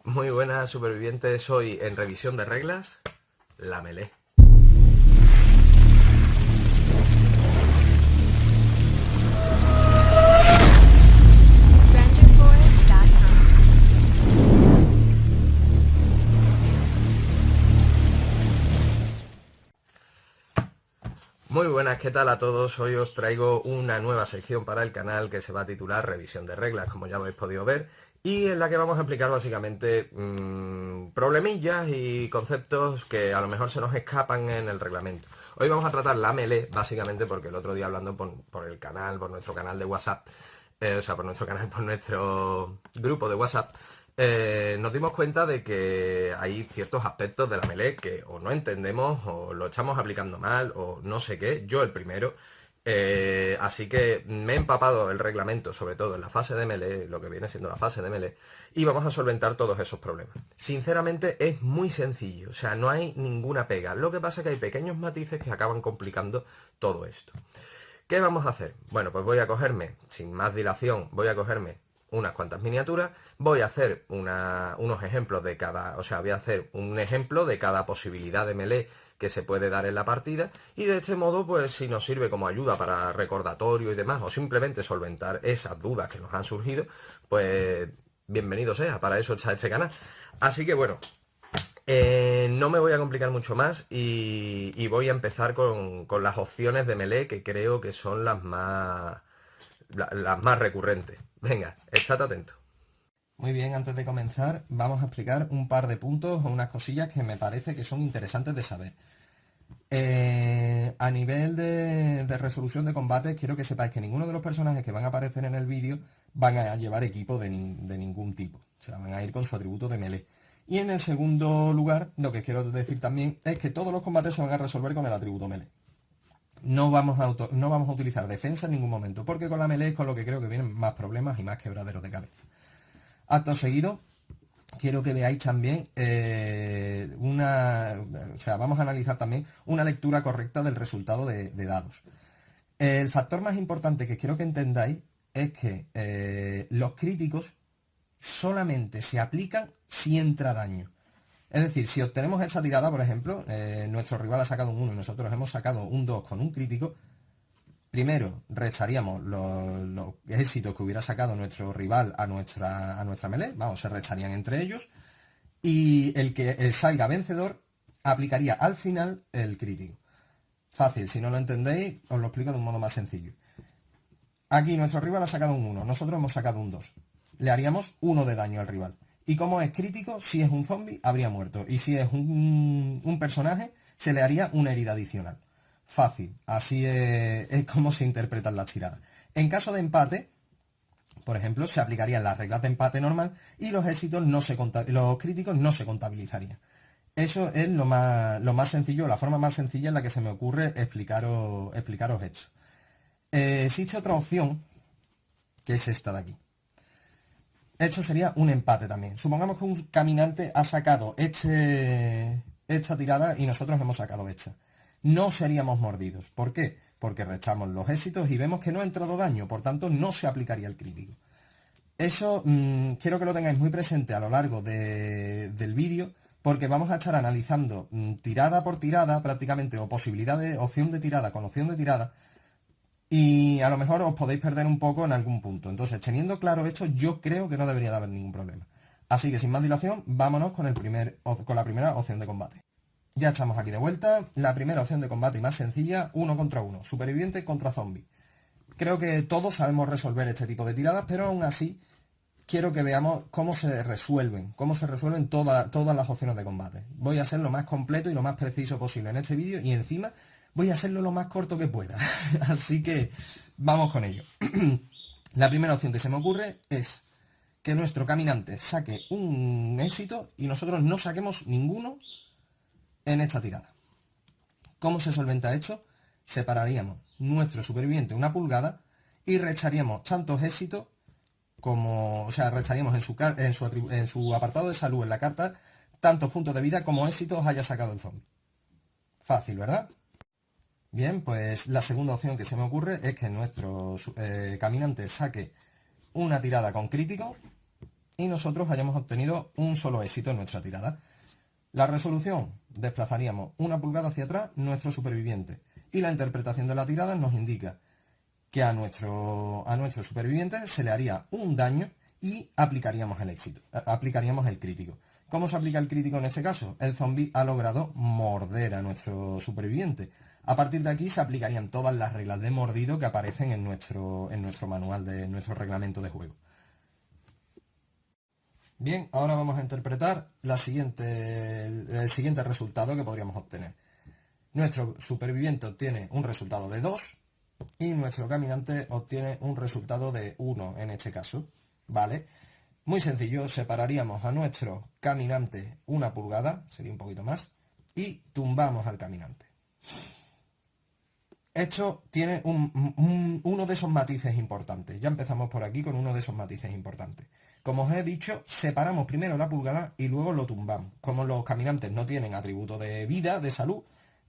Muy buenas supervivientes, hoy en revisión de reglas, la melee. Muy buenas, ¿qué tal a todos? Hoy os traigo una nueva sección para el canal que se va a titular Revisión de Reglas, como ya habéis podido ver, y en la que vamos a explicar básicamente problemillas y conceptos que a lo mejor se nos escapan en el reglamento. Hoy vamos a tratar la melee, básicamente porque el otro día hablando por el canal, por nuestro canal de WhatsApp, por nuestro canal, por nuestro grupo de WhatsApp, nos dimos cuenta de que hay ciertos aspectos de la melee que o no entendemos o lo estamos aplicando mal o no sé qué, yo el primero. Así que me he empapado el reglamento, sobre todo en la fase de melee, lo que viene siendo la fase de melee, y vamos a solventar todos esos problemas. Sinceramente es muy sencillo, o sea, no hay ninguna pega. Lo que pasa es que hay pequeños matices que acaban complicando todo esto. ¿Qué vamos a hacer? Bueno, pues voy a cogerme, sin más dilación, voy a cogerme unas cuantas miniaturas, voy a hacer unos ejemplos de cada, o sea, voy a hacer un ejemplo de cada posibilidad de melee que se puede dar en la partida, y de este modo, pues si nos sirve como ayuda para recordatorio y demás, o simplemente solventar esas dudas que nos han surgido, pues bienvenido sea, para eso está este canal. Así que bueno, no me voy a complicar mucho más y voy a empezar con las opciones de melee que creo que son las más recurrentes. Venga, estad atento. Muy bien, antes de comenzar vamos a explicar un par de puntos o unas cosillas que me parece que son interesantes de saber. A nivel de resolución de combates, quiero que sepáis que ninguno de los personajes que van a aparecer en el vídeo van a llevar equipo de ningún tipo. O sea, van a ir con su atributo de melee. Y en el segundo lugar, lo que quiero decir también es que todos los combates se van a resolver con el atributo melee. No vamos a utilizar defensa en ningún momento, porque con la melee es con lo que creo que vienen más problemas y más quebraderos de cabeza. Acto seguido, quiero que veáis también vamos a analizar también una lectura correcta del resultado de dados. El factor más importante que quiero que entendáis es que los críticos solamente se aplican si entra daño. Es decir, si obtenemos esta tirada, por ejemplo, nuestro rival ha sacado un 1 y nosotros hemos sacado un 2 con un crítico, primero restaríamos los éxitos que hubiera sacado nuestro rival a nuestra melee, vamos, se restarían entre ellos, y el que salga vencedor aplicaría al final el crítico. Fácil, si no lo entendéis, os lo explico de un modo más sencillo. Aquí nuestro rival ha sacado un 1, nosotros hemos sacado un 2. Le haríamos 1 de daño al rival. Y como es crítico, si es un zombie, habría muerto. Y si es un personaje, se le haría una herida adicional. Fácil, así es como se interpretan las tiradas. En caso de empate, por ejemplo, se aplicarían las reglas de empate normal y los los críticos no se contabilizarían. Eso es lo más sencillo, la forma más sencilla en la que se me ocurre explicaros esto. Existe otra opción, que es esta de aquí. Esto sería un empate también. Supongamos que un caminante ha sacado esta tirada y nosotros hemos sacado esta. No seríamos mordidos. ¿Por qué? Porque restamos los éxitos y vemos que no ha entrado daño, por tanto no se aplicaría el crítico. Eso quiero que lo tengáis muy presente a lo largo del vídeo, porque vamos a estar analizando tirada por tirada prácticamente, o opción de tirada con opción de tirada, y a lo mejor os podéis perder un poco en algún punto. Entonces, teniendo claro esto, yo creo que no debería de haber ningún problema. Así que sin más dilación, vámonos con la primera opción de combate. Ya estamos aquí de vuelta. La primera opción de combate y más sencilla, 1 contra 1, superviviente contra zombie. Creo que todos sabemos resolver este tipo de tiradas, pero aún así quiero que veamos cómo se resuelven todas las opciones de combate. Voy a ser lo más completo y lo más preciso posible en este vídeo y encima voy a hacerlo lo más corto que pueda. Así que vamos con ello. La primera opción que se me ocurre es que nuestro caminante saque un éxito y nosotros no saquemos ninguno en esta tirada. ¿Cómo se solventa esto? Separaríamos nuestro superviviente una pulgada y restaríamos tantos éxitos como, o sea, restaríamos en su apartado de salud en la carta tantos puntos de vida como éxitos haya sacado el zombie. Fácil, ¿verdad? Bien, pues la segunda opción que se me ocurre es que nuestro caminante saque una tirada con crítico y nosotros hayamos obtenido un solo éxito en nuestra tirada. La resolución, desplazaríamos 1 pulgada hacia atrás nuestro superviviente, y la interpretación de la tirada nos indica que a nuestro superviviente se le haría un daño y aplicaríamos el éxito, aplicaríamos el crítico. ¿Cómo se aplica el crítico en este caso? El zombie ha logrado morder a nuestro superviviente. A partir de aquí se aplicarían todas las reglas de mordido que aparecen en nuestro manual, de nuestro reglamento de juego. Bien, ahora vamos a interpretar el siguiente resultado que podríamos obtener. Nuestro superviviente obtiene un resultado de 2 y nuestro caminante obtiene un resultado de 1 en este caso, ¿vale? Muy sencillo, separaríamos a nuestro caminante 1 pulgada, sería un poquito más, y tumbamos al caminante. Esto tiene uno de esos matices importantes. Ya empezamos por aquí con uno de esos matices importantes. Como os he dicho, separamos primero la pulgada y luego lo tumbamos. Como los caminantes no tienen atributo de vida, de salud,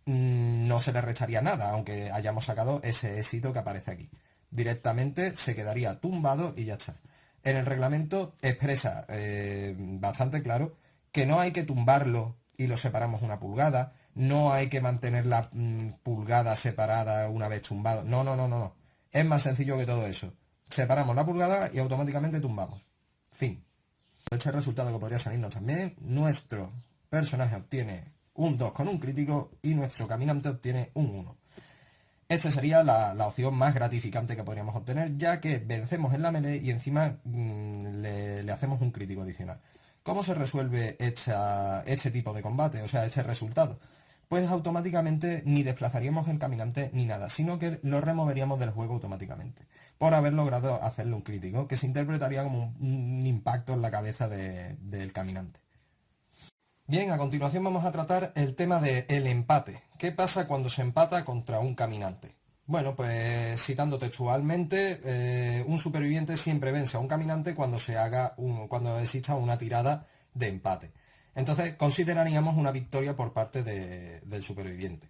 no se les restaría nada, aunque hayamos sacado ese éxito que aparece aquí. Directamente se quedaría tumbado y ya está. En el reglamento expresa bastante claro que no hay que tumbarlo y lo separamos 1 pulgada, no hay que mantener la pulgada separada una vez tumbado. No. Es más sencillo que todo eso. Separamos la pulgada y automáticamente tumbamos. Fin. Este resultado que podría salirnos también, nuestro personaje obtiene un 2 con un crítico y nuestro caminante obtiene un 1. Esta sería la opción más gratificante que podríamos obtener, ya que vencemos en la melee y encima le hacemos un crítico adicional. ¿Cómo se resuelve este tipo de combate, o sea, este resultado? Pues automáticamente ni desplazaríamos el caminante ni nada, sino que lo removeríamos del juego automáticamente, por haber logrado hacerle un crítico, que se interpretaría como un impacto en la cabeza del caminante. Bien, a continuación vamos a tratar el tema del empate. ¿Qué pasa cuando se empata contra un caminante? Bueno, pues citando textualmente, un superviviente siempre vence a un caminante cuando exista una tirada de empate. Entonces consideraríamos una victoria por parte del superviviente.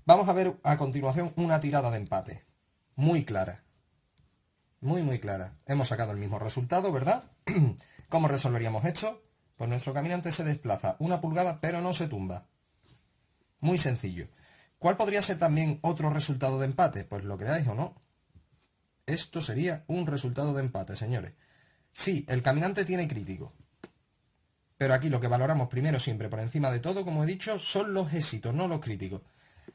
Vamos a ver a continuación una tirada de empate. Muy clara. Muy clara. Hemos sacado el mismo resultado, ¿verdad? ¿Cómo resolveríamos esto? Pues nuestro caminante se desplaza 1 pulgada, pero no se tumba. Muy sencillo. ¿Cuál podría ser también otro resultado de empate? Pues lo creáis o no. Esto sería un resultado de empate, señores. Sí, el caminante tiene crítico. Pero aquí lo que valoramos primero siempre por encima de todo, como he dicho, son los éxitos, no los críticos.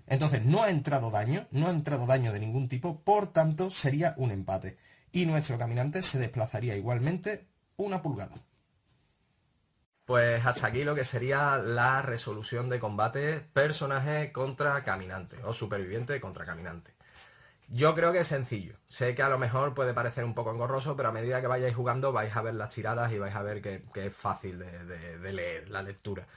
Entonces no ha entrado daño de ningún tipo, por tanto sería un empate. Y nuestro caminante se desplazaría igualmente 1 pulgada. Pues hasta aquí lo que sería la resolución de combate personaje contra caminante o superviviente contra caminante. Yo creo que es sencillo. Sé que a lo mejor puede parecer un poco engorroso, pero a medida que vayáis jugando vais a ver las tiradas y vais a ver que es fácil de leer la lectura.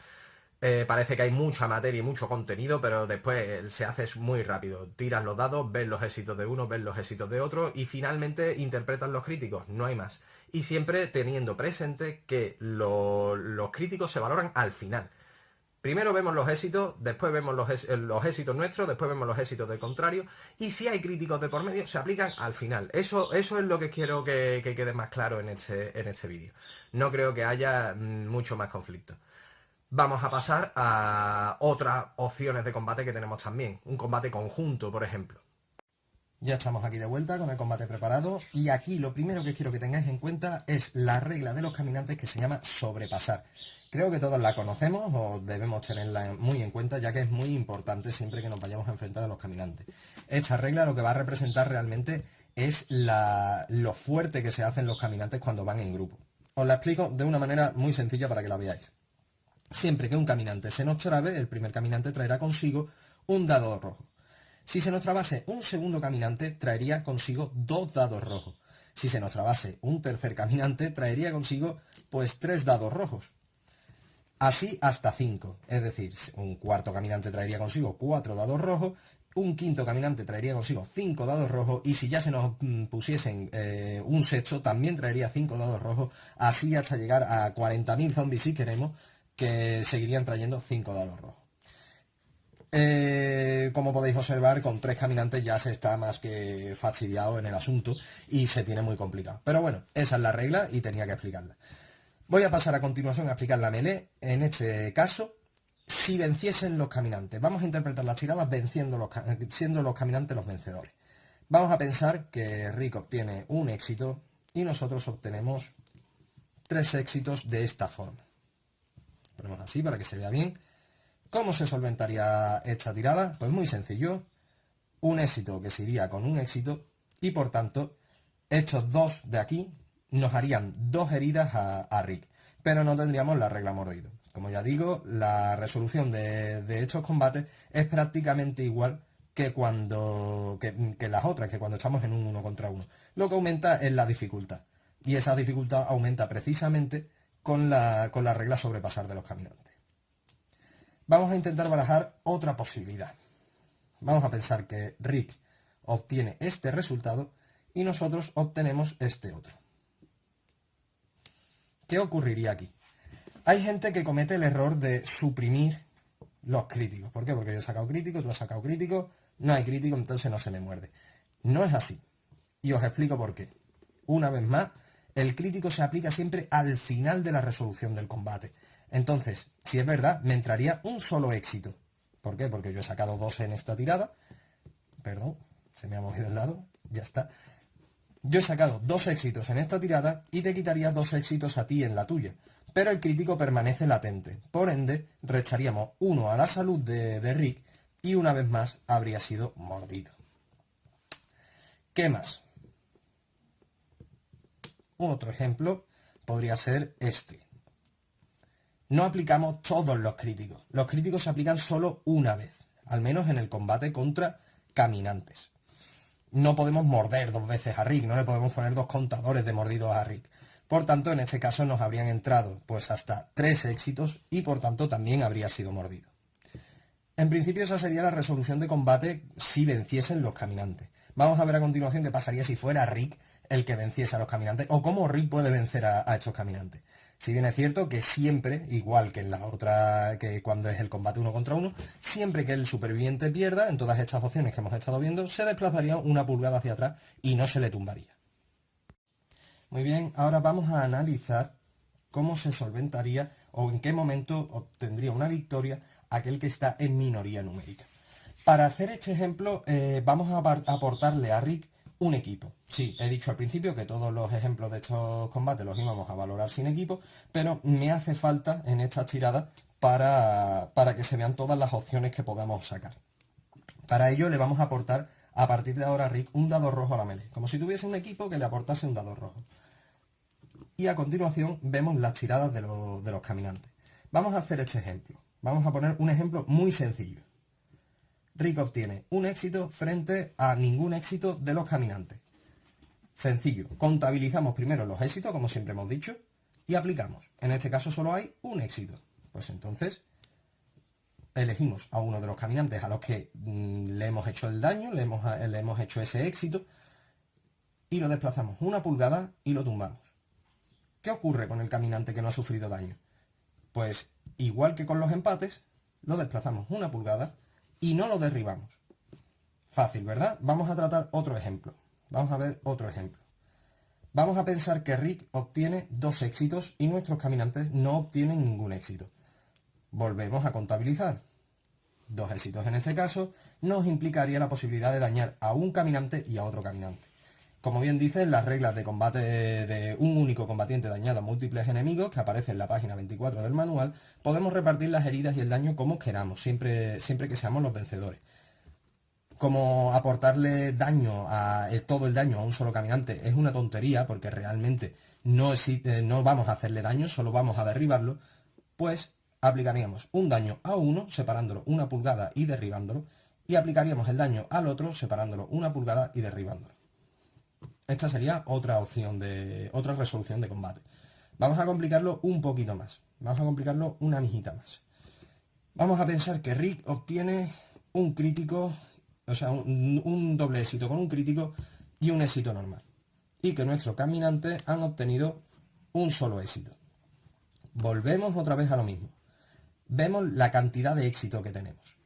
Parece que hay mucha materia y mucho contenido, pero después se hace muy rápido. Tiras los dados, ves los éxitos de uno, ves los éxitos de otro y finalmente interpretas los críticos. No hay más. Y siempre teniendo presente que los críticos se valoran al final. Primero vemos los éxitos, después vemos los éxitos nuestros, después vemos los éxitos del contrario, y si hay críticos de por medio, se aplican al final. Eso es lo que quiero que quede más claro en este vídeo. No creo que haya mucho más conflicto. Vamos a pasar a otras opciones de combate que tenemos también. Un combate conjunto, por ejemplo. Ya estamos aquí de vuelta con el combate preparado y aquí lo primero que quiero que tengáis en cuenta es la regla de los caminantes que se llama sobrepasar. Creo que todos la conocemos o debemos tenerla muy en cuenta, ya que es muy importante siempre que nos vayamos a enfrentar a los caminantes. Esta regla lo que va a representar realmente es lo fuerte que se hacen los caminantes cuando van en grupo. Os la explico de una manera muy sencilla para que la veáis. Siempre que un caminante se nos trabe, el primer caminante traerá consigo un dado rojo. Si se nos trabase un segundo caminante, traería consigo 2 dados rojos. Si se nos trabase un tercer caminante, traería consigo pues 3 dados rojos. Así hasta 5, es decir, un cuarto caminante traería consigo 4 dados rojos, un quinto caminante traería consigo 5 dados rojos y si ya se nos pusiesen un sexto, también traería 5 dados rojos, así hasta llegar a 40.000 zombies si queremos, que seguirían trayendo 5 dados rojos. Como podéis observar, con 3 caminantes ya se está más que fastidiado en el asunto y se tiene muy complicado. Pero bueno, esa es la regla y tenía que explicarla. Voy a pasar a continuación a explicar la melee. En este caso, si venciesen los caminantes. Vamos a interpretar las tiradas siendo los caminantes los vencedores. Vamos a pensar que Rick obtiene un éxito y nosotros obtenemos 3 éxitos de esta forma. Ponemos así para que se vea bien. ¿Cómo se solventaría esta tirada? Pues muy sencillo. Un éxito que se iría con un éxito y por tanto estos 2 de aquí nos harían 2 heridas a Rick, pero no tendríamos la regla mordido. Como ya digo, la resolución de estos combates es prácticamente igual que que las otras, que cuando estamos en un 1 contra 1. Lo que aumenta es la dificultad, y esa dificultad aumenta precisamente con la regla sobrepasar de los caminantes. Vamos a intentar barajar otra posibilidad. Vamos a pensar que Rick obtiene este resultado y nosotros obtenemos este otro. ¿Qué ocurriría aquí? Hay gente que comete el error de suprimir los críticos. ¿Por qué? Porque yo he sacado crítico, tú has sacado crítico, no hay crítico, entonces no se me muerde. No es así. Y os explico por qué. Una vez más, el crítico se aplica siempre al final de la resolución del combate. Entonces, si es verdad, me entraría un solo éxito. ¿Por qué? Porque yo he sacado 2 en esta tirada. Perdón, se me ha movido el lado. Ya está. Yo he sacado 2 éxitos en esta tirada y te quitaría 2 éxitos a ti en la tuya. Pero el crítico permanece latente. Por ende, restaríamos 1 a la salud de Rick y una vez más habría sido mordido. ¿Qué más? Otro ejemplo podría ser este. No aplicamos todos los críticos. Los críticos se aplican solo una vez, al menos en el combate contra caminantes. No podemos morder 2 veces a Rick, no le podemos poner 2 contadores de mordidos a Rick. Por tanto, en este caso nos habrían entrado pues hasta 3 éxitos y por tanto también habría sido mordido. En principio esa sería la resolución de combate si venciesen los caminantes. Vamos a ver a continuación qué pasaría si fuera Rick el que venciese a los caminantes o cómo Rick puede vencer a estos caminantes. Si bien es cierto que siempre, igual que en la otra, que cuando es el combate 1 contra 1, siempre que el superviviente pierda, en todas estas opciones que hemos estado viendo, se desplazaría 1 pulgada hacia atrás y no se le tumbaría. Muy bien, ahora vamos a analizar cómo se solventaría o en qué momento obtendría una victoria aquel que está en minoría numérica. Para hacer este ejemplo vamos a aportarle a Rick un equipo. Sí, he dicho al principio que todos los ejemplos de estos combates los íbamos a valorar sin equipo, pero me hace falta en estas tiradas para que se vean todas las opciones que podamos sacar. Para ello le vamos a aportar a partir de ahora a Rick un dado rojo a la melee, como si tuviese un equipo que le aportase un dado rojo. Y a continuación vemos las tiradas de los caminantes. Vamos a hacer este ejemplo. Vamos a poner un ejemplo muy sencillo. Rick obtiene un éxito frente a ningún éxito de los caminantes. Sencillo. Contabilizamos primero los éxitos, como siempre hemos dicho, y aplicamos. En este caso solo hay un éxito. Pues entonces elegimos a uno de los caminantes a los que le hemos hecho el daño, le hemos hecho ese éxito, y lo desplazamos 1 pulgada y lo tumbamos. ¿Qué ocurre con el caminante que no ha sufrido daño? Pues igual que con los empates, lo desplazamos 1 pulgada y no lo derribamos. Fácil, ¿verdad? Vamos a tratar otro ejemplo. Vamos a ver otro ejemplo. Vamos a pensar que Rick obtiene 2 éxitos y nuestros caminantes no obtienen ningún éxito. Volvemos a contabilizar. 2 éxitos en este caso nos implicaría la posibilidad de dañar a un caminante y a otro caminante. Como bien dicen las reglas de combate de un único combatiente dañado a múltiples enemigos, que aparece en la página 24 del manual, podemos repartir las heridas y el daño como queramos, siempre que seamos los vencedores. Como aportarle daño todo el daño a un solo caminante es una tontería, porque realmente no vamos a hacerle daño, solo vamos a derribarlo, pues aplicaríamos un daño a uno, separándolo 1 pulgada y derribándolo, y aplicaríamos el daño al otro, separándolo 1 pulgada y derribándolo. Esta sería otra opción otra resolución de combate. Vamos a complicarlo un poquito más. Vamos a complicarlo una mijita más. Vamos a pensar que Rick obtiene un crítico, o sea, un doble éxito con un crítico y un éxito normal. Y que nuestros caminantes han obtenido un solo éxito. Volvemos otra vez a lo mismo. Vemos la cantidad de éxito que tenemos.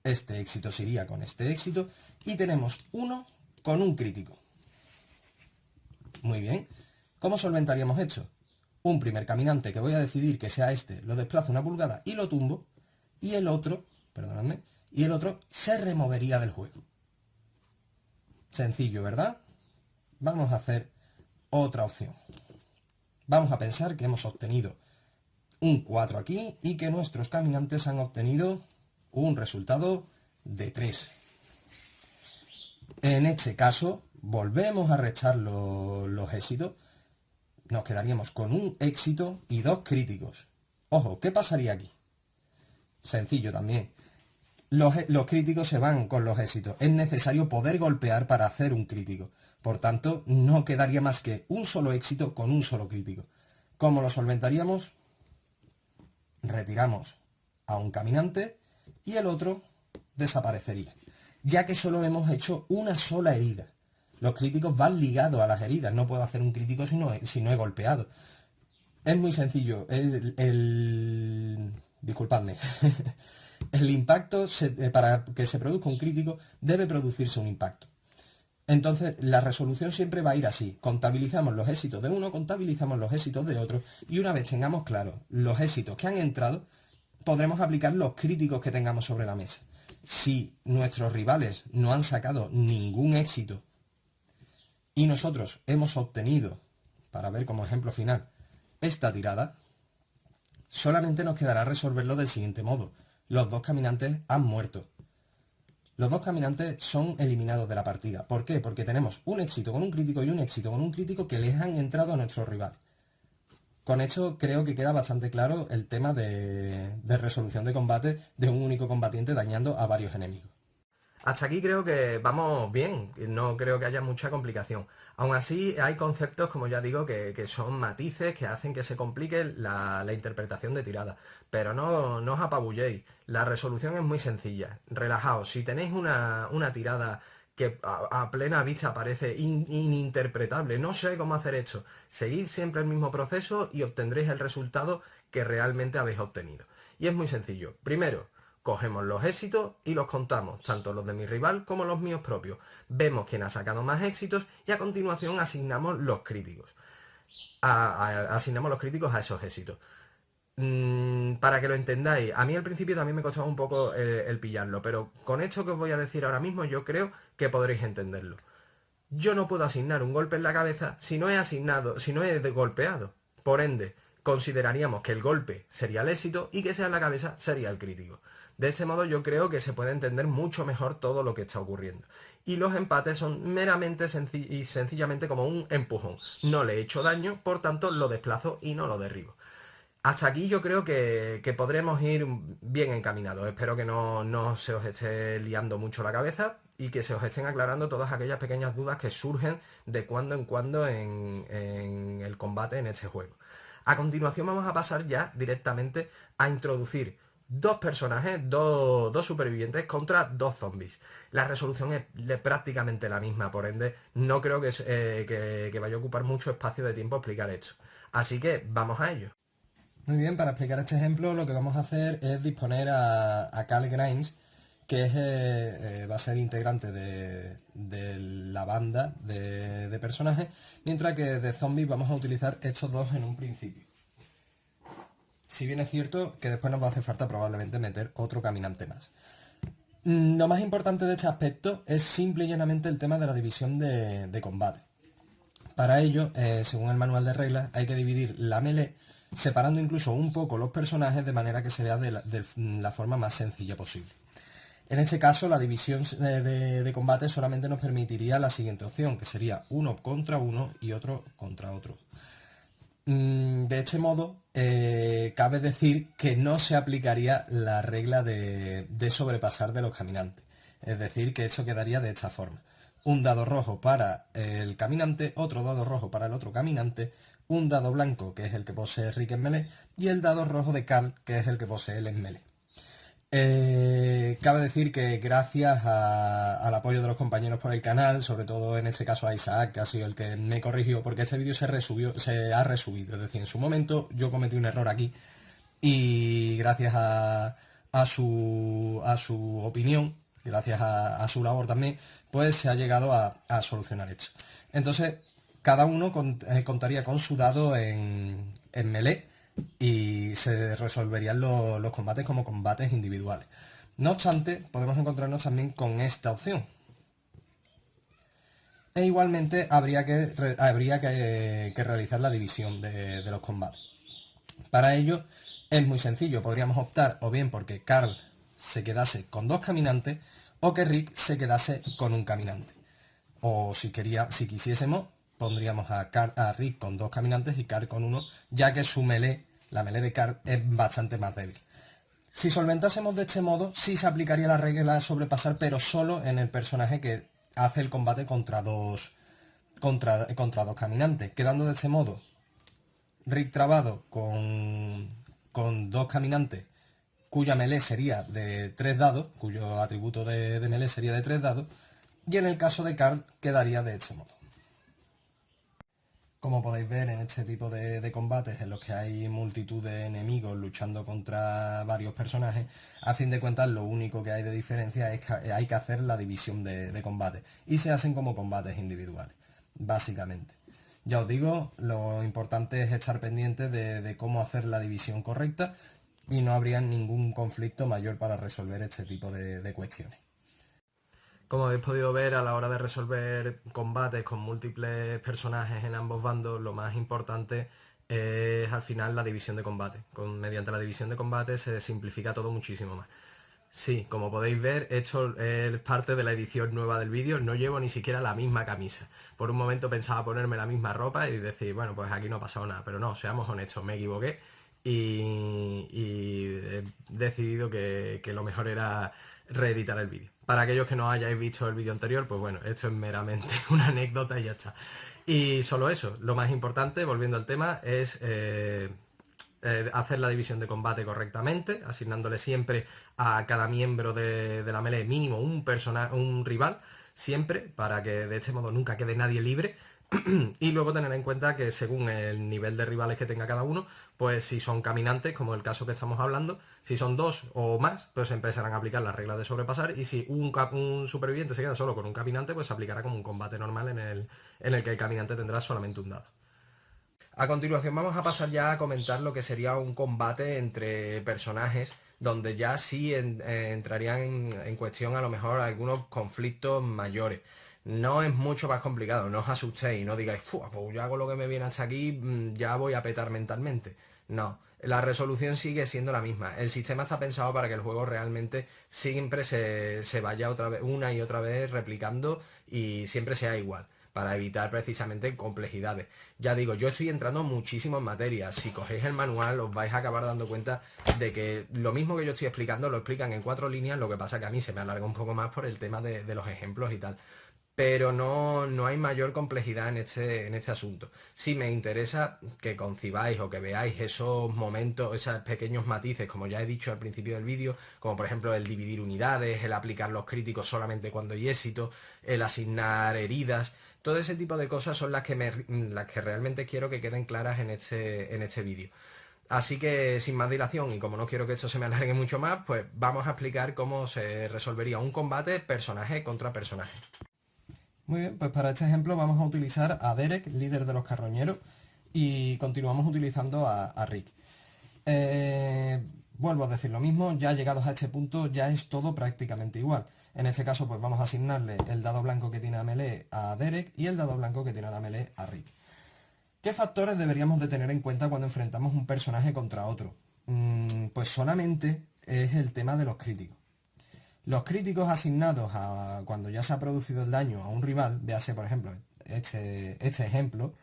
este éxito se iría con este éxito, y tenemos uno con un crítico. Muy bien. ¿Cómo solventaríamos esto? Un primer caminante que voy a decidir que sea este, lo desplazo 1 pulgada y lo tumbo, y el otro, perdonadme, y el otro se removería del juego. Sencillo, ¿verdad? Vamos a hacer otra opción. Vamos a pensar que hemos obtenido un 4 aquí y que nuestros caminantes han obtenido un resultado de 3. En este caso, volvemos a restar los éxitos. Nos quedaríamos con un éxito y 2 críticos. Ojo, ¿qué pasaría aquí? Sencillo también. Los críticos se van con los éxitos. Es necesario poder golpear para hacer un crítico. Por tanto, no quedaría más que un solo éxito con un solo crítico. ¿Cómo lo solventaríamos? Retiramos a un caminante y el otro desaparecería, ya que solo hemos hecho una sola herida. Los críticos van ligados a las heridas. No puedo hacer un crítico si no he golpeado. Es muy sencillo. Disculpadme. El impacto, para que se produzca un crítico, debe producirse un impacto. Entonces, la resolución siempre va a ir así. Contabilizamos los éxitos de uno, contabilizamos los éxitos de otro, y una vez tengamos claros los éxitos que han entrado, podremos aplicar los críticos que tengamos sobre la mesa. Si nuestros rivales no han sacado ningún éxito y nosotros hemos obtenido, para ver como ejemplo final, esta tirada, solamente nos quedará resolverlo del siguiente modo. Los 2 caminantes han muerto. Los 2 caminantes son eliminados de la partida. ¿Por qué? Porque tenemos un éxito con un crítico y un éxito con un crítico que les han entrado a nuestro rival. Con esto creo que queda bastante claro el tema de resolución de combate de un único combatiente dañando a varios enemigos. Hasta aquí creo que vamos bien, no creo que haya mucha complicación. Aún así hay conceptos, como ya digo, que son matices que hacen que se complique la interpretación de tirada. Pero no os apabulléis, la resolución es muy sencilla. Relajaos, si tenéis una tirada que a plena vista parece ininterpretable, no sé cómo hacer esto, seguid siempre el mismo proceso y obtendréis el resultado que realmente habéis obtenido. Y es muy sencillo. Primero, cogemos los éxitos y los contamos, tanto los de mi rival como los míos propios. Vemos quién ha sacado más éxitos y a continuación asignamos los críticos. Asignamos los críticos a esos éxitos. Para que lo entendáis, a mí al principio también me costaba un poco el pillarlo, pero con esto que os voy a decir ahora mismo yo creo que podréis entenderlo. Yo no puedo asignar un golpe en la cabeza si no he golpeado. Por ende, consideraríamos que el golpe sería el éxito y que sea en la cabeza sería el crítico. De este modo yo creo que se puede entender mucho mejor todo lo que está ocurriendo. Y los empates son meramente y sencillamente como un empujón. No le he hecho daño, por tanto lo desplazo y no lo derribo. Hasta aquí yo creo que podremos ir bien encaminados. Espero que no se os esté liando mucho la cabeza y que se os estén aclarando todas aquellas pequeñas dudas que surgen de cuando en cuando en el combate en este juego. A continuación vamos a pasar ya directamente a introducir 2 personajes, dos supervivientes contra 2 zombies. La resolución es prácticamente la misma, por ende no creo que vaya a ocupar mucho espacio de tiempo explicar esto. Así que vamos a ello. Muy bien, para explicar este ejemplo lo que vamos a hacer es disponer a Carl Grimes, que va a ser integrante de la banda de personajes, mientras que de zombies vamos a utilizar estos 2 en un principio. Si bien es cierto que después nos va a hacer falta probablemente meter otro caminante más. Lo más importante de este aspecto es simple y llanamente el tema de la división de combate. Para ello, según el manual de reglas, hay que dividir la melee separando incluso un poco los personajes de manera que se vea de la forma más sencilla posible. En este caso, la división de combate solamente nos permitiría la siguiente opción, que sería uno contra uno y otro contra otro. De este modo, cabe decir que no se aplicaría la regla de sobrepasar de los caminantes. Es decir, que esto quedaría de esta forma. Un dado rojo para el caminante, otro dado rojo para el otro caminante, un dado blanco, que es el que posee Rick en melee, y el dado rojo de Carl, que es el que posee él en melee. Cabe decir que gracias al apoyo de los compañeros por el canal, sobre todo en este caso a Isaac, que ha sido el que me corrigió, porque este vídeo se ha resubido, es decir, en su momento yo cometí un error aquí y gracias a a su opinión, gracias a su labor también, pues se ha llegado a solucionar esto. Entonces, cada uno contaría con su dado en melee y se resolverían los combates como combates individuales. No obstante, podemos encontrarnos también con esta opción. E igualmente habría que realizar la división de los combates. Para ello es muy sencillo, podríamos optar o bien porque Karl se quedase con 2 caminantes o que Rick se quedase con un caminante. O si quisiésemos, pondríamos a Rick con 2 caminantes y Karl con uno, ya que la melee de Karl es bastante más débil. Si solventásemos de este modo, sí se aplicaría la regla de sobrepasar, pero solo en el personaje que hace el combate contra dos caminantes, quedando de este modo Rick trabado con 2 caminantes cuya melee sería de 3 dados, cuyo atributo de melee sería de 3 dados, y en el caso de Karl quedaría de este modo. Como podéis ver en este tipo de combates en los que hay multitud de enemigos luchando contra varios personajes, a fin de cuentas lo único que hay de diferencia es que hay que hacer la división de combates y se hacen como combates individuales, básicamente. Ya os digo, lo importante es estar pendiente de cómo hacer la división correcta y no habría ningún conflicto mayor para resolver este tipo de cuestiones. Como habéis podido ver, a la hora de resolver combates con múltiples personajes en ambos bandos, lo más importante es al final la división de combate. Mediante la división de combate se simplifica todo muchísimo más. Sí, como podéis ver, esto es parte de la edición nueva del vídeo, no llevo ni siquiera la misma camisa. Por un momento pensaba ponerme la misma ropa y decir, bueno, pues aquí no ha pasado nada, pero no, seamos honestos, me equivoqué y he decidido que lo mejor era reeditar el vídeo. Para aquellos que no hayáis visto el vídeo anterior, pues bueno, esto es meramente una anécdota y ya está. Y solo eso, lo más importante, volviendo al tema, es hacer la división de combate correctamente, asignándole siempre a cada miembro de la melee mínimo un rival, siempre, para que de este modo nunca quede nadie libre. Y luego tener en cuenta que según el nivel de rivales que tenga cada uno, pues si son caminantes, como el caso que estamos hablando, si son 2 o más, pues empezarán a aplicar las reglas de sobrepasar, y si un superviviente se queda solo con un caminante, pues se aplicará como un combate normal en el que el caminante tendrá solamente un dado. A continuación vamos a pasar ya a comentar lo que sería un combate entre personajes, donde ya sí entrarían en cuestión a lo mejor algunos conflictos mayores. No es mucho más complicado, no os asustéis, no digáis, pues yo hago lo que me viene hasta aquí, ya voy a petar mentalmente. No, la resolución sigue siendo la misma. El sistema está pensado para que el juego realmente siempre se vaya una y otra vez replicando y siempre sea igual, para evitar precisamente complejidades. Ya digo, yo estoy entrando muchísimo en materia. Si cogéis el manual os vais a acabar dando cuenta de que lo mismo que yo estoy explicando lo explican en 4 líneas, lo que pasa que a mí se me alarga un poco más por el tema de los ejemplos y tal. Pero no hay mayor complejidad en este asunto. Si me interesa que concibáis o que veáis esos momentos, esos pequeños matices, como ya he dicho al principio del vídeo, como por ejemplo el dividir unidades, el aplicar los críticos solamente cuando hay éxito, el asignar heridas, todo ese tipo de cosas son las que realmente quiero que queden claras en este vídeo. Así que sin más dilación, y como no quiero que esto se me alargue mucho más, pues vamos a explicar cómo se resolvería un combate personaje contra personaje. Muy bien, pues para este ejemplo vamos a utilizar a Derek, líder de los carroñeros, y continuamos utilizando a Rick. Vuelvo a decir lo mismo, ya llegados a este punto ya es todo prácticamente igual. En este caso pues vamos a asignarle el dado blanco que tiene a melee a Derek y el dado blanco que tiene a la melee a Rick. ¿Qué factores deberíamos de tener en cuenta cuando enfrentamos un personaje contra otro? Pues solamente es el tema de los críticos. Los críticos asignados a cuando ya se ha producido el daño a un rival, véase por ejemplo este ejemplo,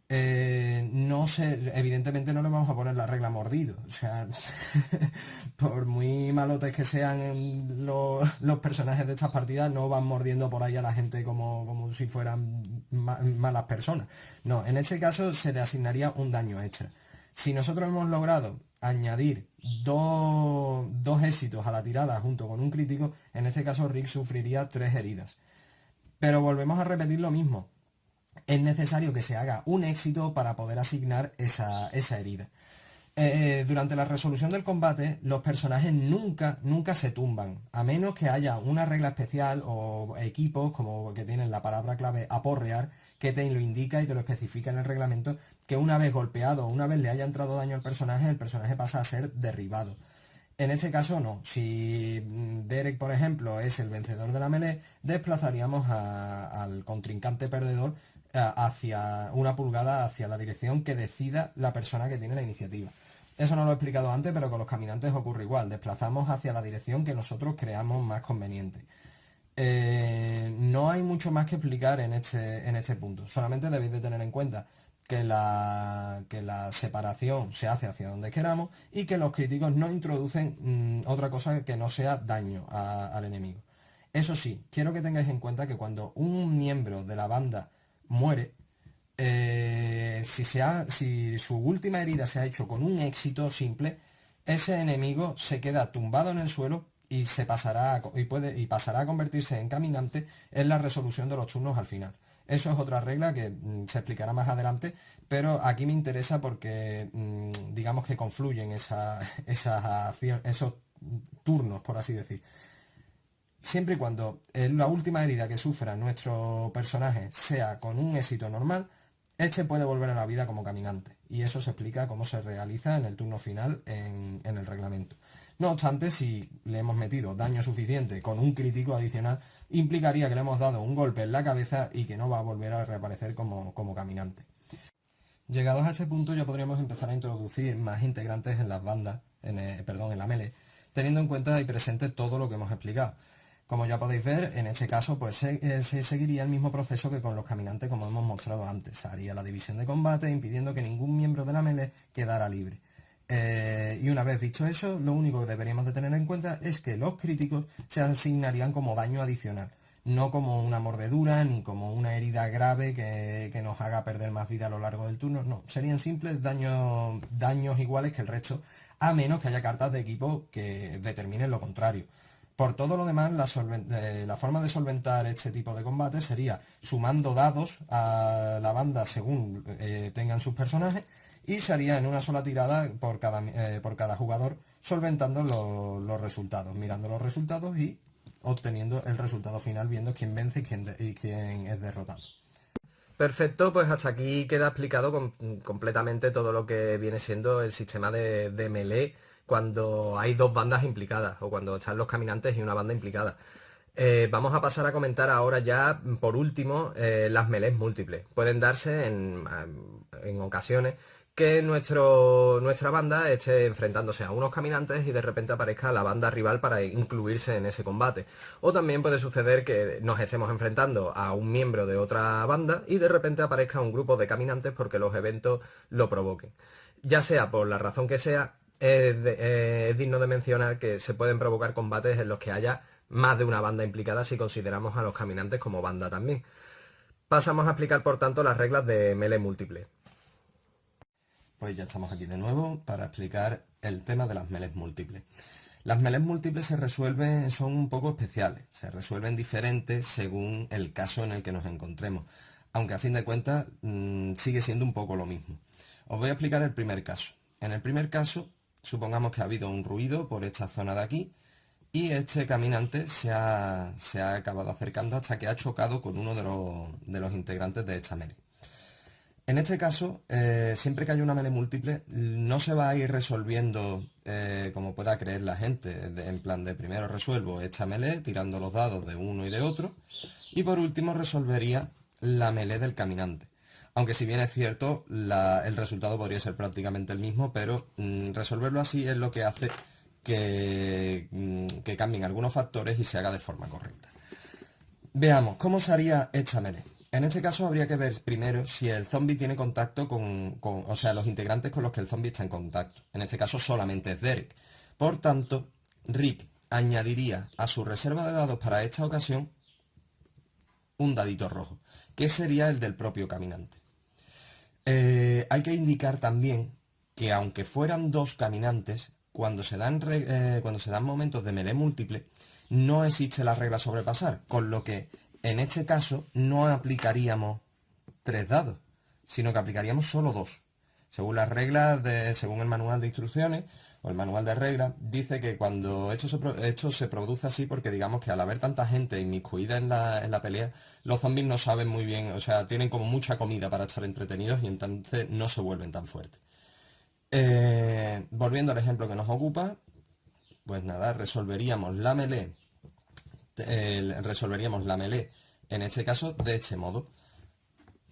evidentemente no le vamos a poner la regla mordido. O sea, por muy malotes que sean los personajes de estas partidas, no van mordiendo por ahí a la gente como si fueran malas personas. No, en este caso se le asignaría un daño extra. Si nosotros hemos logrado añadir dos éxitos a la tirada junto con un crítico, en este caso Rick sufriría 3 heridas. Pero volvemos a repetir lo mismo. Es necesario que se haga un éxito para poder asignar esa herida. Durante la resolución del combate, los personajes nunca se tumban, a menos que haya una regla especial o equipos como que tienen la palabra clave aporrear, que te lo indica y te lo especifica en el reglamento, que una vez golpeado o una vez le haya entrado daño al personaje, el personaje pasa a ser derribado. En este caso no. Si Derek, por ejemplo, es el vencedor de la melee, desplazaríamos al contrincante perdedor hacia una pulgada hacia la dirección que decida la persona que tiene la iniciativa. Eso no lo he explicado antes, pero con los caminantes ocurre igual. Desplazamos hacia la dirección que nosotros creamos más conveniente. No hay mucho más que explicar en este punto. Solamente debéis de tener en cuenta que la separación se hace hacia donde queramos y que los críticos no introducen otra cosa que no sea daño al enemigo. Eso sí, quiero que tengáis en cuenta que cuando un miembro de la banda muere, si su última herida se ha hecho con un éxito simple, ese enemigo se queda tumbado en el suelo y pasará a convertirse en caminante en la resolución de los turnos al final. Eso es otra regla que se explicará más adelante, pero aquí me interesa porque digamos que confluyen esos turnos, por así decir. Siempre y cuando la última herida que sufra nuestro personaje sea con un éxito normal, este puede volver a la vida como caminante. Y eso se explica cómo se realiza en el turno final en el reglamento. No obstante, si le hemos metido daño suficiente con un crítico adicional, implicaría que le hemos dado un golpe en la cabeza y que no va a volver a reaparecer como caminante. Llegados a este punto ya podríamos empezar a introducir más integrantes en las bandas, en la melee, teniendo en cuenta y presente todo lo que hemos explicado. Como ya podéis ver, en este caso pues se seguiría el mismo proceso que con los caminantes como hemos mostrado antes. Se haría la división de combate impidiendo que ningún miembro de la melee quedara libre. Y una vez visto eso, lo único que deberíamos de tener en cuenta es que los críticos se asignarían como daño adicional, no como una mordedura ni como una herida grave que nos haga perder más vida a lo largo del turno. No, serían simples daños iguales que el resto, a menos que haya cartas de equipo que determinen lo contrario. Por todo lo demás, la forma de solventar este tipo de combate sería sumando dados a la banda según tengan sus personajes y se haría en una sola tirada por cada jugador, solventando los resultados, mirando los resultados y obteniendo el resultado final, viendo quién vence y quién es derrotado. Perfecto, pues hasta aquí queda explicado completamente todo lo que viene siendo el sistema de melee cuando hay dos bandas implicadas o cuando están los caminantes y una banda implicada. Vamos a pasar a comentar ahora ya, por último, las melees múltiples. Pueden darse en ocasiones que nuestra banda esté enfrentándose a unos caminantes y de repente aparezca la banda rival para incluirse en ese combate. O también puede suceder que nos estemos enfrentando a un miembro de otra banda y de repente aparezca un grupo de caminantes porque los eventos lo provoquen. Ya sea por la razón que sea, es digno de mencionar que se pueden provocar combates en los que haya más de una banda implicada si consideramos a los caminantes como banda también. Pasamos a explicar por tanto las reglas de melee múltiple. Pues ya estamos aquí de nuevo para explicar el tema de las melees múltiples. Las melees múltiples son un poco especiales, se resuelven diferentes según el caso en el que nos encontremos, aunque a fin de cuentas sigue siendo un poco lo mismo. Os voy a explicar el primer caso. En el primer caso, supongamos que ha habido un ruido por esta zona de aquí y este caminante se ha acabado acercando hasta que ha chocado con uno de los integrantes de esta melee. En este caso, siempre que haya una melee múltiple, no se va a ir resolviendo como pueda creer la gente, en plan de primero resuelvo esta melee tirando los dados de uno y de otro, y por último resolvería la melee del caminante. Aunque si bien es cierto, el resultado podría ser prácticamente el mismo, pero resolverlo así es lo que hace que cambien algunos factores y se haga de forma correcta. Veamos, ¿cómo se haría esta melee? En este caso habría que ver primero si el zombie tiene contacto o sea, los integrantes con los que el zombie está en contacto. En este caso solamente es Derek. Por tanto, Rick añadiría a su reserva de dados para esta ocasión un dadito rojo, que sería el del propio caminante. Hay que indicar también que aunque fueran dos caminantes, cuando se dan momentos de melee múltiple, no existe la regla sobrepasar, con lo que en este caso no aplicaríamos 3 dados, sino que aplicaríamos solo 2. Según las reglas, según el manual de instrucciones o el manual de reglas, dice que cuando esto se produce así porque digamos que al haber tanta gente inmiscuida en la pelea, los zombies no saben muy bien, o sea, tienen como mucha comida para estar entretenidos y entonces no se vuelven tan fuertes. Volviendo al ejemplo que nos ocupa, pues nada, resolveríamos la melee en este caso de este modo.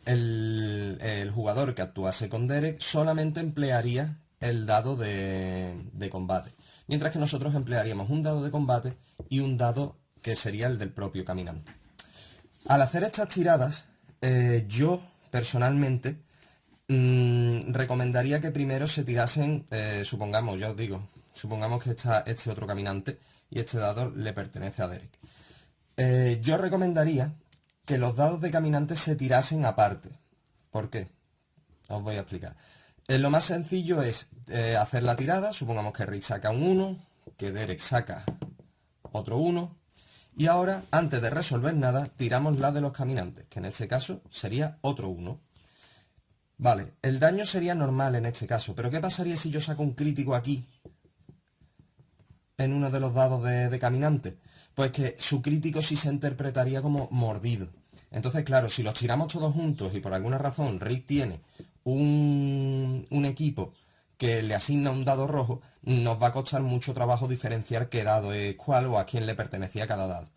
El jugador que actuase con Derek solamente emplearía el dado de combate, mientras que nosotros emplearíamos un dado de combate y un dado que sería el del propio caminante. Al hacer estas tiradas, yo personalmente recomendaría que primero se tirasen, supongamos, ya os digo, supongamos que está este otro caminante y este dado le pertenece a Derek. Yo recomendaría que los dados de caminante se tirasen aparte. ¿Por qué? Os voy a explicar. Lo más sencillo es hacer la tirada, supongamos que Rick saca un 1, que Derek saca otro 1, y ahora, antes de resolver nada, tiramos la de los caminantes, que en este caso sería otro 1. Vale, el daño sería normal en este caso, pero ¿qué pasaría si yo saco un crítico aquí, en uno de los dados de caminante? Pues que su crítico sí se interpretaría como mordido. Entonces, claro, si los tiramos todos juntos y por alguna razón Rick tiene un equipo que le asigna un dado rojo, nos va a costar mucho trabajo diferenciar qué dado es cuál o a quién le pertenecía cada dado.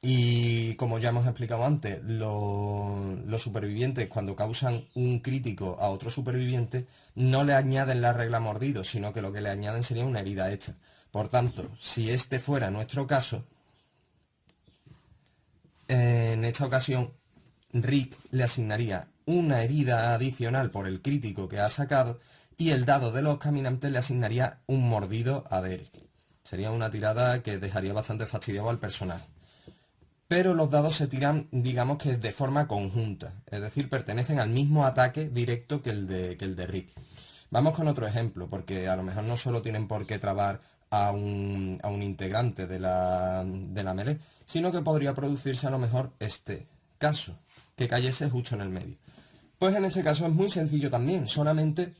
Y como ya hemos explicado antes, los supervivientes cuando causan un crítico a otro superviviente no le añaden la regla mordido, sino que lo que le añaden sería una herida hecha. Por tanto, si este fuera nuestro caso, en esta ocasión Rick le asignaría una herida adicional por el crítico que ha sacado y el dado de los caminantes le asignaría un mordido a Derek. Sería una tirada que dejaría bastante fastidiado al personaje. Pero los dados se tiran, digamos que de forma conjunta, es decir, pertenecen al mismo ataque directo que el de Rick. Vamos con otro ejemplo, porque a lo mejor no solo tienen por qué trabar a un integrante de la melee, sino que podría producirse a lo mejor este caso, que cayese justo en el medio. Pues en este caso es muy sencillo también, solamente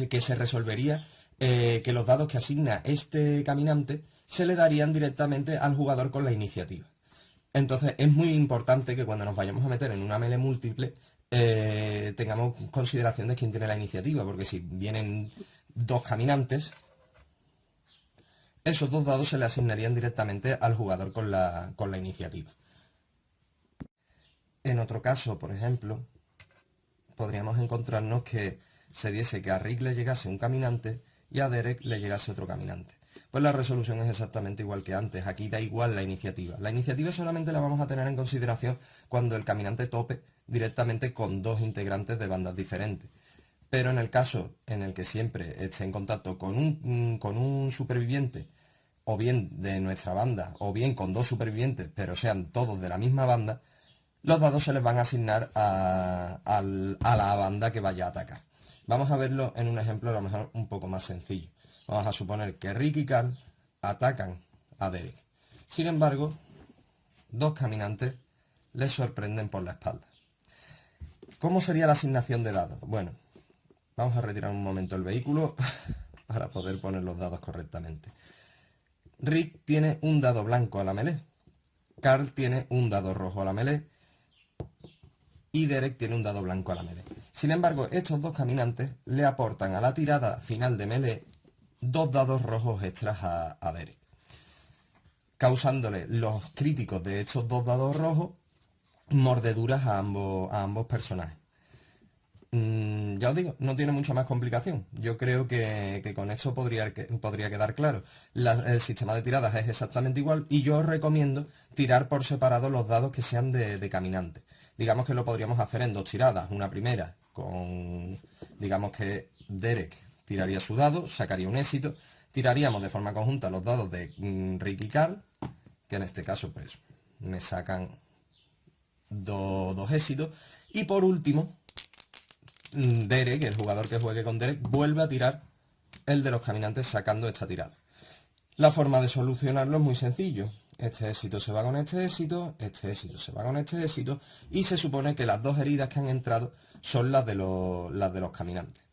que se resolvería que los dados que asigna este caminante se le darían directamente al jugador con la iniciativa. Entonces es muy importante que cuando nos vayamos a meter en una melee múltiple tengamos consideración de quién tiene la iniciativa, porque si vienen dos caminantes, esos dos dados se le asignarían directamente al jugador con la iniciativa. En otro caso, por ejemplo, podríamos encontrarnos que se diese que a Rick le llegase un caminante y a Derek le llegase otro caminante. Pues la resolución es exactamente igual que antes, aquí da igual la iniciativa. La iniciativa solamente la vamos a tener en consideración cuando el caminante tope directamente con dos integrantes de bandas diferentes. Pero en el caso en el que siempre esté en contacto con un superviviente, o bien de nuestra banda, o bien con dos supervivientes, pero sean todos de la misma banda, los dados se les van a asignar a la banda que vaya a atacar. Vamos a verlo en un ejemplo a lo mejor un poco más sencillo. Vamos a suponer que Rick y Carl atacan a Derek. Sin embargo, dos caminantes les sorprenden por la espalda. ¿Cómo sería la asignación de dados? Bueno, vamos a retirar un momento el vehículo para poder poner los dados correctamente. Rick tiene un dado blanco a la melee. Carl tiene un dado rojo a la melee. Y Derek tiene un dado blanco a la melee. Sin embargo, estos dos caminantes le aportan a la tirada final de melee dos dados rojos extras a Derek, causándole los críticos de estos dos dados rojos mordeduras a ambos personajes. Ya os digo, no tiene mucha más complicación. Yo creo que con esto podría quedar claro. El sistema de tiradas es exactamente igual y yo os recomiendo tirar por separado los dados que sean de caminante. Digamos que lo podríamos hacer en dos tiradas. Una primera con, digamos que Derek tiraría su dado, sacaría un éxito, tiraríamos de forma conjunta los dados de Rick y Carl, que en este caso pues me sacan dos éxitos, y por último Derek, el jugador que juegue con Derek, vuelve a tirar el de los caminantes sacando esta tirada. La forma de solucionarlo es muy sencillo. Este éxito se va con este éxito se va con este éxito, y se supone que las dos heridas que han entrado son las de los caminantes.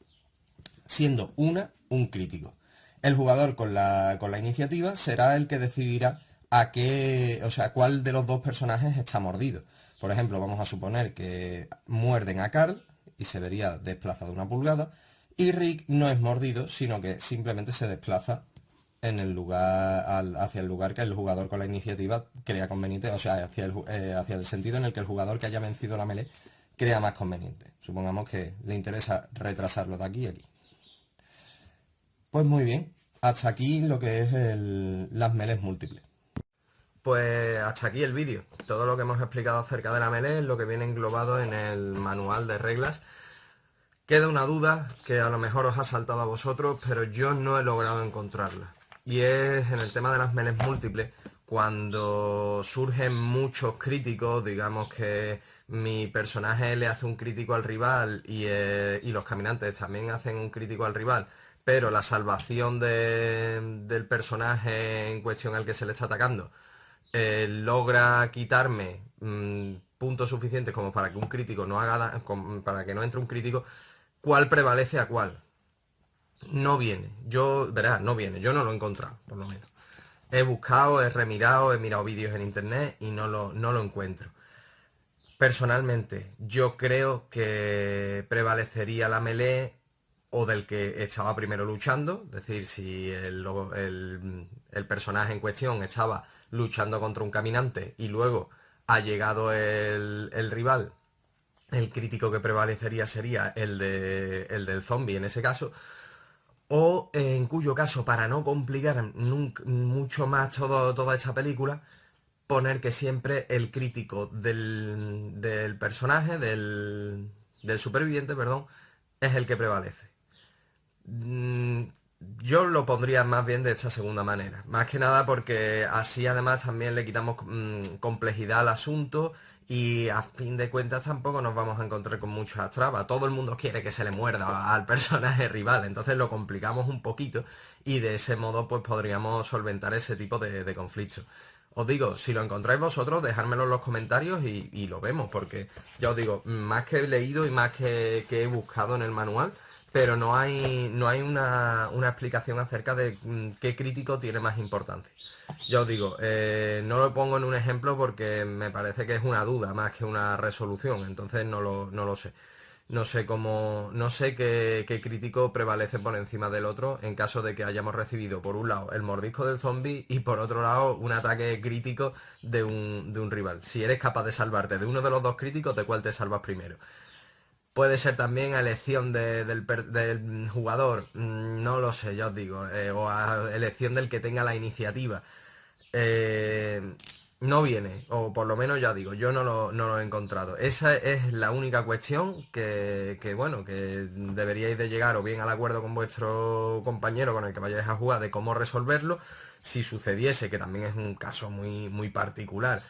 siendo un crítico. El jugador con la iniciativa será el que decidirá cuál de los dos personajes está mordido. Por ejemplo, vamos a suponer que muerden a Carl y se vería desplazado una pulgada, y Rick no es mordido, sino que simplemente se desplaza en el lugar, hacia el lugar que el jugador con la iniciativa crea conveniente, o sea, hacia el sentido en el que el jugador que haya vencido la melee crea más conveniente. Supongamos que le interesa retrasarlo de aquí a aquí. Pues muy bien, hasta aquí lo que es las melees múltiples. Pues hasta aquí el vídeo. Todo lo que hemos explicado acerca de la melee es lo que viene englobado en el manual de reglas. Queda una duda que a lo mejor os ha saltado a vosotros, pero yo no he logrado encontrarla. Y es en el tema de las melees múltiples, cuando surgen muchos críticos, digamos que mi personaje le hace un crítico al rival y los caminantes también hacen un crítico al rival, pero la salvación del personaje en cuestión al que se le está atacando logra quitarme puntos suficientes como para que un crítico no haga para que no entre un crítico. ¿Cuál prevalece a cuál? No viene. No viene. Yo no lo he encontrado, por lo menos. He buscado, he remirado, he mirado vídeos en internet y no lo encuentro. Personalmente, yo creo que prevalecería la melee o del que estaba primero luchando, es decir, si el personaje en cuestión estaba luchando contra un caminante y luego ha llegado el rival, el crítico que prevalecería sería el del zombie en ese caso, o en cuyo caso, para no complicar mucho más toda esta película, poner que siempre el crítico del personaje, del superviviente, perdón, es el que prevalece. Yo lo pondría más bien de esta segunda manera, más que nada porque así además también le quitamos complejidad al asunto y a fin de cuentas tampoco nos vamos a encontrar con muchas trabas. Todo el mundo quiere que se le muerda al personaje rival, entonces lo complicamos un poquito y de ese modo pues podríamos solventar ese tipo de conflictos. Os digo, si lo encontráis vosotros, dejármelo en los comentarios y lo vemos, porque ya os digo, más que he leído y más que he buscado en el manual, pero no hay una explicación acerca de qué crítico tiene más importancia. Ya os digo, no lo pongo en un ejemplo porque me parece que es una duda más que una resolución, entonces no lo sé. No sé qué crítico prevalece por encima del otro en caso de que hayamos recibido por un lado el mordisco del zombie y por otro lado un ataque crítico de un rival. Si eres capaz de salvarte de uno de los dos críticos, ¿de cuál te salvas primero? Puede ser también a elección del jugador, no lo sé, ya os digo, o a elección del que tenga la iniciativa. No viene, o por lo menos ya digo, yo no lo he encontrado. Esa es la única cuestión bueno, que deberíais de llegar o bien al acuerdo con vuestro compañero con el que vayáis a jugar de cómo resolverlo, si sucediese, que también es un caso muy, muy particular.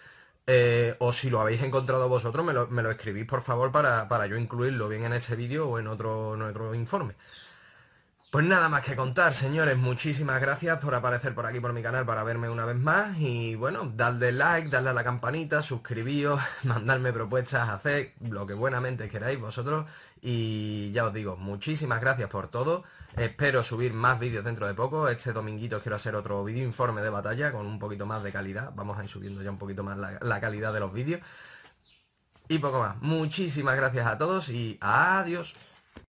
O si lo habéis encontrado vosotros, me lo escribís por favor para yo incluirlo bien en este vídeo o en otro informe. Pues nada más que contar, señores, muchísimas gracias por aparecer por aquí por mi canal para verme una vez más y bueno, dadle like, dadle a la campanita, suscribíos, mandadme propuestas, haced lo que buenamente queráis vosotros y ya os digo, muchísimas gracias por todo, espero subir más vídeos dentro de poco, este dominguito quiero hacer otro vídeo informe de batalla con un poquito más de calidad, vamos a ir subiendo ya un poquito más la calidad de los vídeos y poco más, muchísimas gracias a todos y adiós.